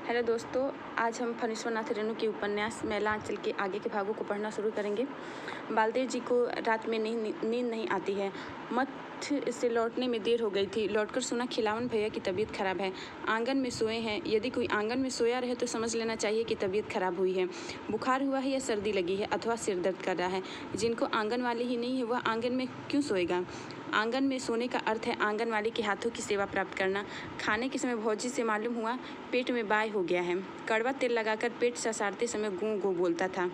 Hello दोस्तों, आज हम फणीश्वरनाथ रेणु के उपन्यास मैला आंचल के आगे के भागों को पढ़ना शुरू करेंगे। बालदेव जी को रात में नींद नहीं आती है। मठ से लौटने में देर हो गई थी। लौटकर सुना खिलावन भैया की तबीयत खराब है, आंगन में सोए हैं। यदि कोई आंगन में सोया रहे तो समझ लेना चाहिए कि तबीयत खराब हुई है, बुखार हुआ है या सर्दी लगी है अथवा सिर दर्द कर रहा है। जिनको आंगन वाली ही नहीं है वह आंगन में क्यों सोएगा? आंगन में सोने का अर्थ है आंगनवाड़ी के हाथों की सेवा प्राप्त करना। खाने के समय भौजी से मालूम हुआ पेट में बाय हो गया है। कड़वा तेल लगाकर पेट ससारते समय गूं गूं बोलता था।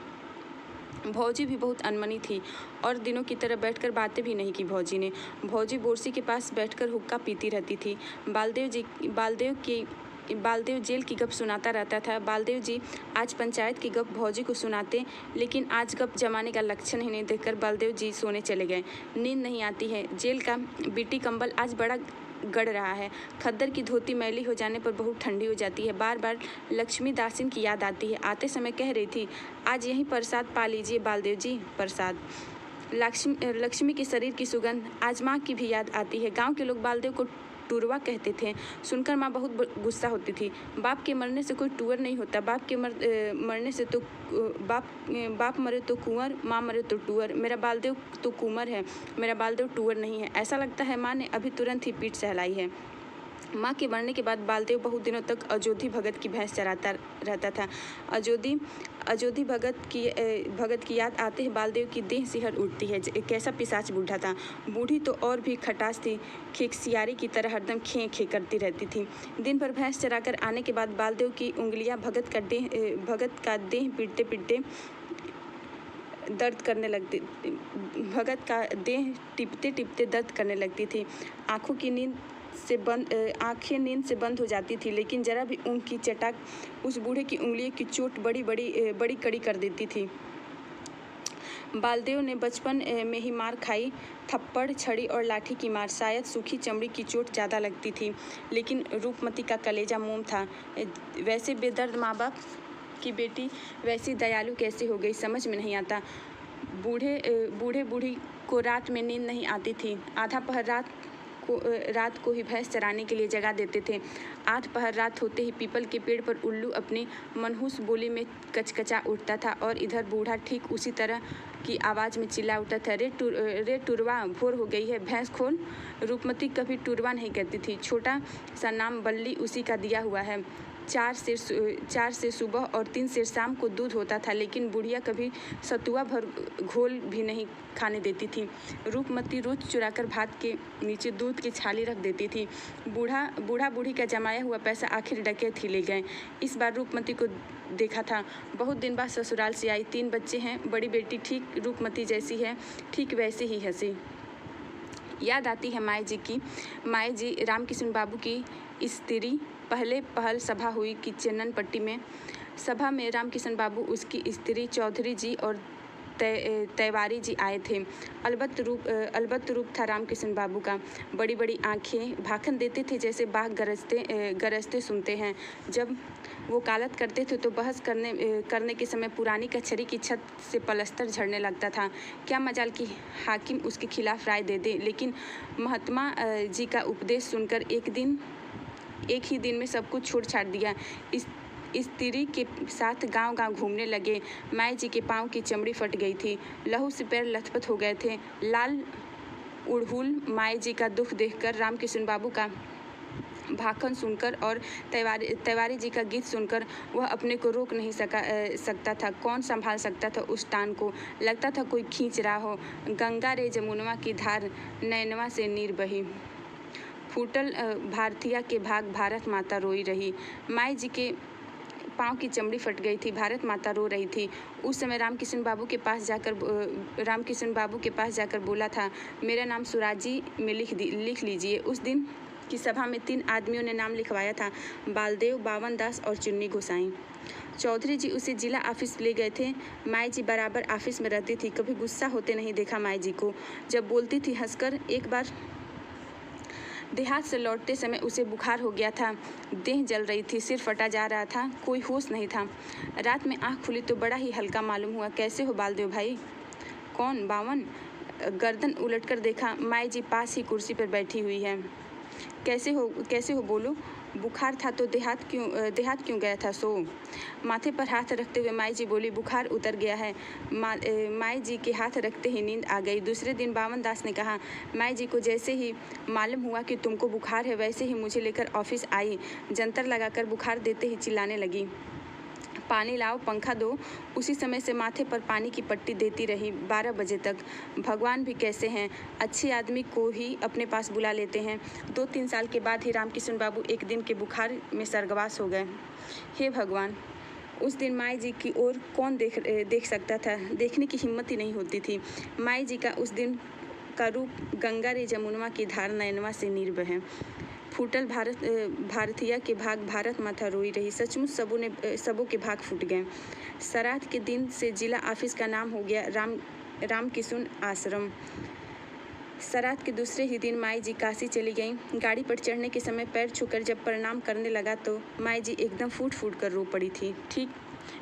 भौजी भी बहुत अनमनी थी और दिनों की तरह बैठकर बातें भी नहीं की भौजी ने। भौजी बोरसी के पास बैठकर हुक्का पीती रहती थी। बालदेव जेल की गप सुनाता रहता था। बालदेव जी आज पंचायत की गप भौजी को सुनाते, लेकिन आज गप जमाने का लक्षण ही नहीं देखकर बालदेव जी सोने चले गए। नींद नहीं आती है। जेल का बीटी कंबल आज बड़ा गड़ रहा है। खद्दर की धोती मैली हो जाने पर बहुत ठंडी हो जाती है। बार बार लक्ष्मी दासिन की याद आती है। आते समय कह रही थी, आज यही प्रसाद पा लीजिए बालदेव जी, प्रसाद। लक्ष्मी के शरीर की सुगंध। आज माँ की भी याद आती है। गांव के लोग बालदेव को टूरवा कहते थे। सुनकर माँ बहुत गुस्सा होती थी। बाप के मरने से कोई टूअर नहीं होता। मरने से तो बाप मरे तो कुंवर, माँ मरे तो टूअर। मेरा बालदेव तो कुंवर है, मेरा बालदेव टूअर नहीं है। ऐसा लगता है माँ ने अभी तुरंत ही पीठ सहलाई है। माँ के मरने के बाद बालदेव बहुत दिनों तक अजोधी भगत की भैंस चराता रहता था। अजोधी भगत की याद आते ही बालदेव की देह सिहर उठती है। कैसा पिशाच बूढ़ा था। बूढ़ी तो और भी खटास थी, खेकसियारी की तरह हरदम खे खे करती रहती थी। दिन भर भैंस चराकर आने के बाद बालदेव की उंगलियां भगत का देह पीटते पीटते दर्द करने लगती। भगत का देह टिपते टिपते दर्द करने लगती थी। आंखें नींद से बंद हो जाती थी, लेकिन जरा भी ऊँग की चटाक उस बूढ़े की उंगलियों की चोट बड़ी कड़ी कर देती थी। बालदेव ने बचपन में ही मार खाई, थप्पड़, छड़ी और लाठी की मार। शायद सूखी चमड़ी की चोट ज़्यादा लगती थी, लेकिन रूपमती का कलेजा मोम था। वैसे बेदर्द माँ बाप की बेटी वैसी दयालु कैसे हो गई, समझ में नहीं आता। बूढ़े बूढ़ी को रात में नींद नहीं आती थी। आधा पहर रात को ही भैंस चराने के लिए जगा देते थे। आध पहर रात होते ही पीपल के पेड़ पर उल्लू अपनी मनहूस बोली में कचकचा उठता था और इधर बूढ़ा ठीक उसी तरह की आवाज़ में चिल्ला उठता था, रे टुरवा, भोर हो गई है, भैंस खोल। रूपमती कभी टुरवा नहीं कहती थी। छोटा सा नाम बल्ली उसी का दिया हुआ है। 4 से सुबह और 3 से शाम को दूध होता था, लेकिन बुढ़िया कभी सतुआ भर घोल भी नहीं खाने देती थी। रूपमती रोज चुराकर भात के नीचे दूध की छाली रख देती थी। बूढ़ा बूढ़ी का जमाया हुआ पैसा आखिर डकैत ही ले गए। इस बार रूपमती को देखा था। बहुत दिन बाद ससुराल से आई। 3 बच्चे हैं। बड़ी बेटी ठीक रूपमती जैसी है, ठीक वैसे ही हंसी। याद आती है माए जी रामकिशन बाबू की स्त्री। पहले पहल सभा हुई कि चन्नन पट्टी में। सभा में रामकिशन बाबू, उसकी स्त्री चौधरी जी और तैवारी जी आए थे। अलबत्त रूप था रामकिशन बाबू का। बड़ी बड़ी आंखें, भाखन देते थे जैसे बाघ गरजते सुनते हैं। जब वो कालत करते थे तो बहस करने के समय पुरानी कचहरी की छत से पलस्तर झड़ने लगता था। क्या मजाल कि हाकिम उसके खिलाफ राय दे दे, लेकिन महात्मा जी का उपदेश सुनकर एक ही दिन में सब कुछ छोड़ छाड़ दिया। स्त्री के साथ गांव घूमने लगे। माई जी के पाँव की चमड़ी फट गई थी, लहू से पैर लथपथ हो गए थे। लाल उड़हुल माई जी का दुख देखकर, रामकिशन बाबू का भाखन सुनकर और तैवारी जी का गीत सुनकर वह अपने को रोक नहीं सकता था। कौन संभाल सकता था उस टान को? लगता था कोई खींच रहा हो। गंगा रे जमुनवा की धार, नैनवा से नीर बही। फूटल भारतीया के भाग, भारत माता रोई रही। माई जी के पाँव की चमड़ी फट गई थी, भारत माता रो रही थी। उस समय रामकिशन बाबू के पास जाकर बोला था, मेरा नाम सुराजी में लिख लीजिए। उस दिन की सभा में 3 आदमियों ने नाम लिखवाया था, बालदेव, बावन दास और चुन्नी गोसाई। चौधरी जी उसे जिला ऑफिस ले गए थे। माई जी बराबर ऑफिस में रहती थी, कभी गुस्सा होते नहीं देखा माई जी को। जब बोलती थी हंसकर। एक बार देहात से लौटते समय उसे बुखार हो गया था, देह जल रही थी, सिर फटा जा रहा था, कोई होश नहीं था। रात में आँख खुली तो बड़ा ही हल्का मालूम हुआ। कैसे हो बालदेव भाई? कौन? बावन? गर्दन उलटकर देखा, माई जी पास ही कुर्सी पर बैठी हुई है। कैसे हो बोलो? बुखार था तो देहात क्यों गया था सो? माथे पर हाथ रखते हुए माई जी बोली, बुखार उतर गया है। माई जी के हाथ रखते ही नींद आ गई। दूसरे दिन बावन दास ने कहा, माई जी को जैसे ही मालूम हुआ कि तुमको बुखार है वैसे ही मुझे लेकर ऑफिस आई। जंतर लगाकर बुखार देते ही चिल्लाने लगी, पानी लाओ, पंखा दो। उसी समय से माथे पर पानी की पट्टी देती रही 12 बजे तक। भगवान भी कैसे हैं, अच्छे आदमी को ही अपने पास बुला लेते हैं। 2-3 साल के बाद ही रामकिशन बाबू एक दिन के बुखार में स्वर्गवास हो गए। हे भगवान, उस दिन माई जी की ओर कौन देख सकता था? देखने की हिम्मत ही नहीं होती थी। माई जी का उस दिन का रूप गंगा रे जमुनवा की धार नयनवा से नीर है। फूटल भारतीय के भाग भारत माता रोई रही। सचमुच सबों के भाग फूट गए। श्राद्ध के दिन से जिला ऑफिस का नाम हो गया रामकिशन आश्रम। श्राद्ध के दूसरे ही दिन माई जी काशी चली गईं। गाड़ी पर चढ़ने के समय पैर छूकर जब प्रणाम करने लगा तो माई जी एकदम फूट फूट कर रो पड़ी थी, ठीक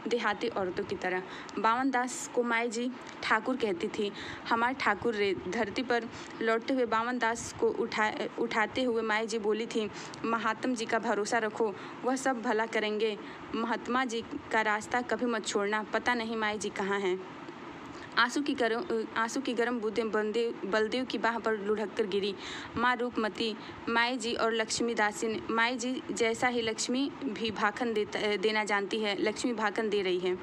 देहाती औरतों की तरह। बावन दास को माई जी ठाकुर कहती थी। हमारे ठाकुर रे। धरती पर लौटते हुए बावन दास को उठाते हुए माई जी बोली थी, महात्मा जी का भरोसा रखो, वह सब भला करेंगे। महात्मा जी का रास्ता कभी मत छोड़ना। पता नहीं माई जी कहाँ हैं। आंसू की गर्म बूंदें बलदेव की बाह पर लुढ़क कर गिरी। माँ रूपमती, माई जी और लक्ष्मी दासी। माई जी जैसा ही लक्ष्मी भी भाखन देना जानती है। लक्ष्मी भाखन दे रही है।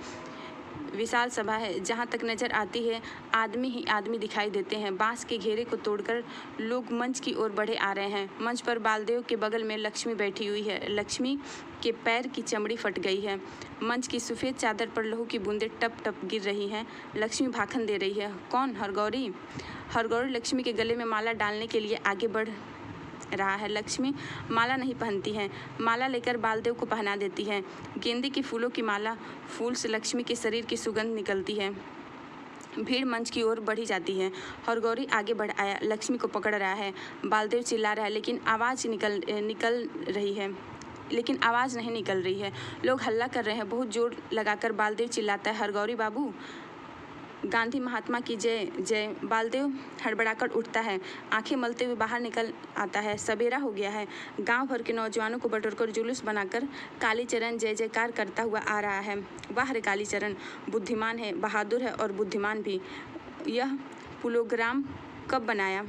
विशाल सभा है, जहाँ तक नजर आती है आदमी ही आदमी दिखाई देते हैं। बांस के घेरे को तोड़कर लोग मंच की ओर बढ़े आ रहे हैं। मंच पर बालदेव के बगल में लक्ष्मी बैठी हुई है। लक्ष्मी के पैर की चमड़ी फट गई है। मंच की सफ़ेद चादर पर लहू की बूंदें टप टप गिर रही हैं। लक्ष्मी भाखन दे रही है। कौन? हरगौरी। हरगौरी लक्ष्मी के गले में माला डालने के लिए आगे बढ़ रहा है। लक्ष्मी माला नहीं पहनती है, माला लेकर बालदेव को पहना देती है। गेंदे के फूलों की माला, फूल से लक्ष्मी के शरीर की सुगंध निकलती है। भीड़ मंच की ओर बढ़ी जाती है। हरगौरी आगे बढ़ आया, लक्ष्मी को पकड़ रहा है। बालदेव चिल्ला रहा है, लेकिन आवाज़ नहीं निकल रही है। लोग हल्ला कर रहे हैं। बहुत जोर लगाकर बालदेव चिल्लाता है, हरगौरी बाबू, गांधी महात्मा की जय जय। बालदेव हड़बड़ाकर उठता है, आंखें मलते हुए बाहर निकल आता है। सवेरा हो गया है। गांव भर के नौजवानों को बटोरकर जुलूस बनाकर कालीचरण जय जयकार करता हुआ आ रहा है। वाह रे कालीचरण, बुद्धिमान है, बहादुर है और बुद्धिमान भी। यह प्रोग्राम कब बनाया?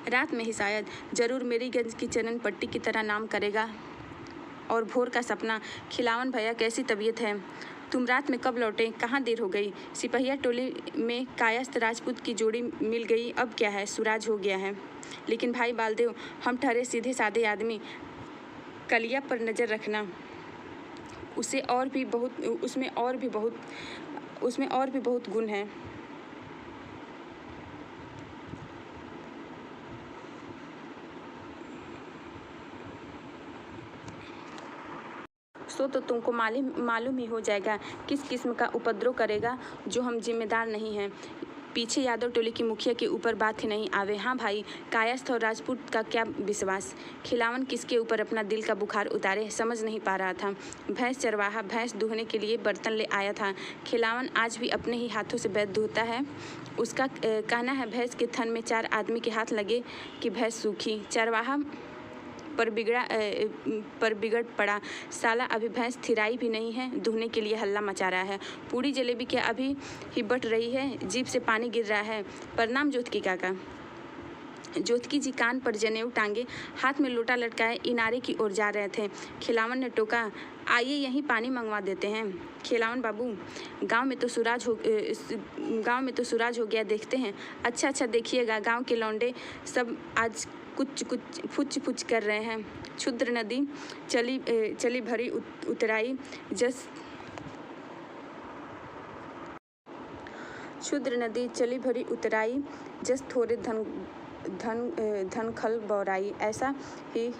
रात में ही शायद। जरूर मेरीगंज की चरण पट्टी की तरह नाम करेगा। और भोर का सपना। खिलावन भैया, कैसी तबीयत है? तुम रात में कब लौटे? कहाँ देर हो गई? सिपहिया टोली में कायस्थ राजपूत की जोड़ी मिल गई। अब क्या है, सुराज हो गया है। लेकिन भाई बालदेव, हम ठहरे सीधे साधे आदमी। कलिया पर नज़र रखना। उसमें और भी बहुत गुण है। सो तो तुमको मालूम ही हो जाएगा किस किस्म का उपद्रव करेगा जो हम जिम्मेदार नहीं हैं। पीछे यादव टोली की मुखिया के ऊपर बात ही नहीं आवे। हाँ भाई, कायस्थ और राजपूत का क्या विश्वास? खिलावन किसके ऊपर अपना दिल का बुखार उतारे समझ नहीं पा रहा था। भैंस चरवाहा भैंस दूहने के लिए बर्तन ले आया था। खिलावन आज भी अपने ही हाथों से बैत धोता है। उसका कहना है भैंस के थन में 4 आदमी के हाथ लगे कि भैंस सूखी। चरवाहा पर बिगड़ पड़ा। साला अभी भैंस थिराई भी नहीं है, दूहने के लिए हल्ला मचा रहा है। पूरी जलेबी क्या अभी ही बट रही है? जीभ से पानी गिर रहा है। प्रणाम जोतकी काका। जोतकी जी कान पर जनेऊ टांगे, हाथ में लोटा लटकाए इनारे की ओर जा रहे थे। खिलावन ने टोका, आइए यहीं पानी मंगवा देते हैं। खिलावन बाबू, गांव में तो सुराज हो गया, देखते हैं। अच्छा देखिएगा, गांव के लौंडे सब आज कुछ फुच कर रहे हैं। क्षुद्र नदी चली भरी उतराई जस थोड़े धन खल बौराई। ऐसा ही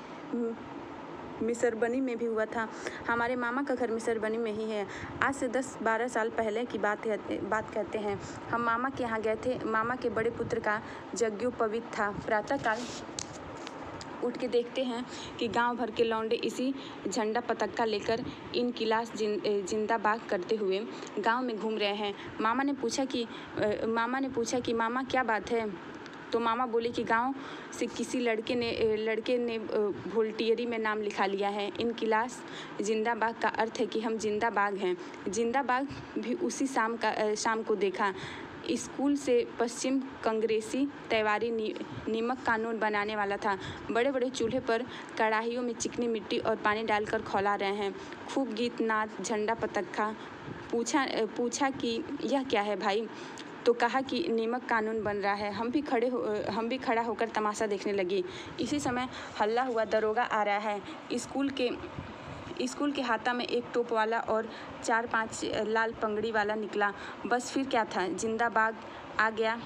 मिसरबनी में भी हुआ था। हमारे मामा का घर मिसरबनी में ही है। आज से 10-12 साल पहले की बात कहते हैं। हम मामा के यहाँ गए थे। मामा के बड़े पुत्र का यज्ञोपवीत था। प्रातःकाल उठ के देखते हैं कि गांव भर के लौंडे इसी झंडा पतक्का लेकर इनकिलास जिंदाबाद करते हुए गांव में घूम रहे हैं। मामा ने पूछा कि मामा क्या बात है? तो मामा बोले कि गांव से किसी लड़के ने वोल्टियरी में नाम लिखा लिया है। इनकिलाब जिंदाबाद का अर्थ है कि हम जिंदाबाद हैं। जिंदाबाद भी उसी शाम को देखा। स्कूल से पश्चिम कांग्रेसी तैवारी नीमक कानून बनाने वाला था। बड़े बड़े चूल्हे पर कढ़ाइयों में चिकनी मिट्टी और पानी डालकर खौला रहे हैं। खूब गीत नाच, झंडा पताखा। पूछा कि यह क्या है भाई? तो कहा कि नीमक कानून बन रहा है। हम भी खड़ा होकर तमाशा देखने लगे। इसी समय हल्ला हुआ, दरोगा आ रहा है। स्कूल के हाथा में एक टोप वाला और 4-5 लाल पगड़ी वाला निकला। बस फिर क्या था, जिंदाबाद आ गया।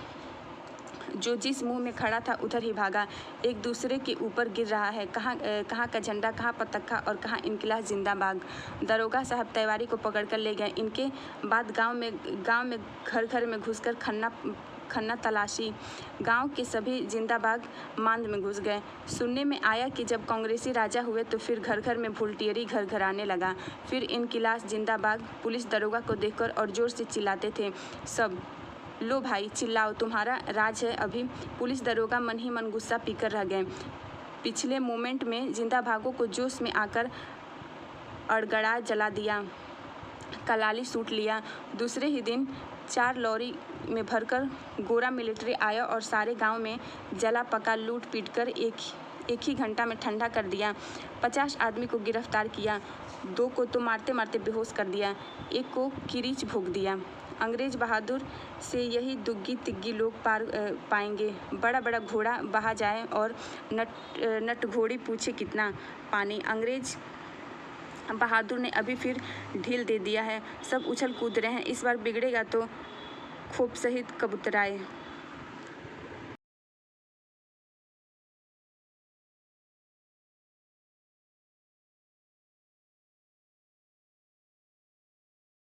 जो जिस मुंह में खड़ा था उधर ही भागा। एक दूसरे के ऊपर गिर रहा है। कहाँ का झंडा, कहाँ पताखा और कहाँ इनकिलाब जिंदाबाद। दरोगा साहब तैवारी को पकड़कर ले गए। इनके बाद गांव में घर में घुसकर खन्ना तलाशी। गांव के सभी जिंदाबाद मांद में घुस गए। सुनने में आया कि जब कांग्रेसी राजा हुए तो फिर घर में वोल्टियरी घर आने लगा। फिर इनकिलाब जिंदाबाद। पुलिस दरोगा को देखकर और जोर से चिल्लाते थे सब। लो भाई चिल्लाओ, तुम्हारा राज है अभी। पुलिस दरोगा मन ही मन गुस्सा पीकर रह गए। पिछले मोमेंट में जिंदाबागों को जोश में आकर अड़गड़ा जला दिया, कलाली सूट लिया। दूसरे ही दिन 4 लॉरी में भरकर गोरा मिलिट्री आया और सारे गांव में जला पका लूट पीट कर एक ही घंटा में ठंडा कर दिया। 50 आदमी को गिरफ्तार किया। 2 को तो मारते मारते बेहोश कर दिया। 1 को किरीच भोग दिया। अंग्रेज बहादुर से यही दुग्गी तिग्गी लोग पार पाएंगे। बड़ा बड़ा घोड़ा बहा जाए और नट घोड़ी पूछे कितना पानी। अंग्रेज बहादुर ने अभी फिर ढील दे दिया है। सब उछल कूद रहे हैं। इस बार बिगड़ेगा तो खोप सहित कबूतराए।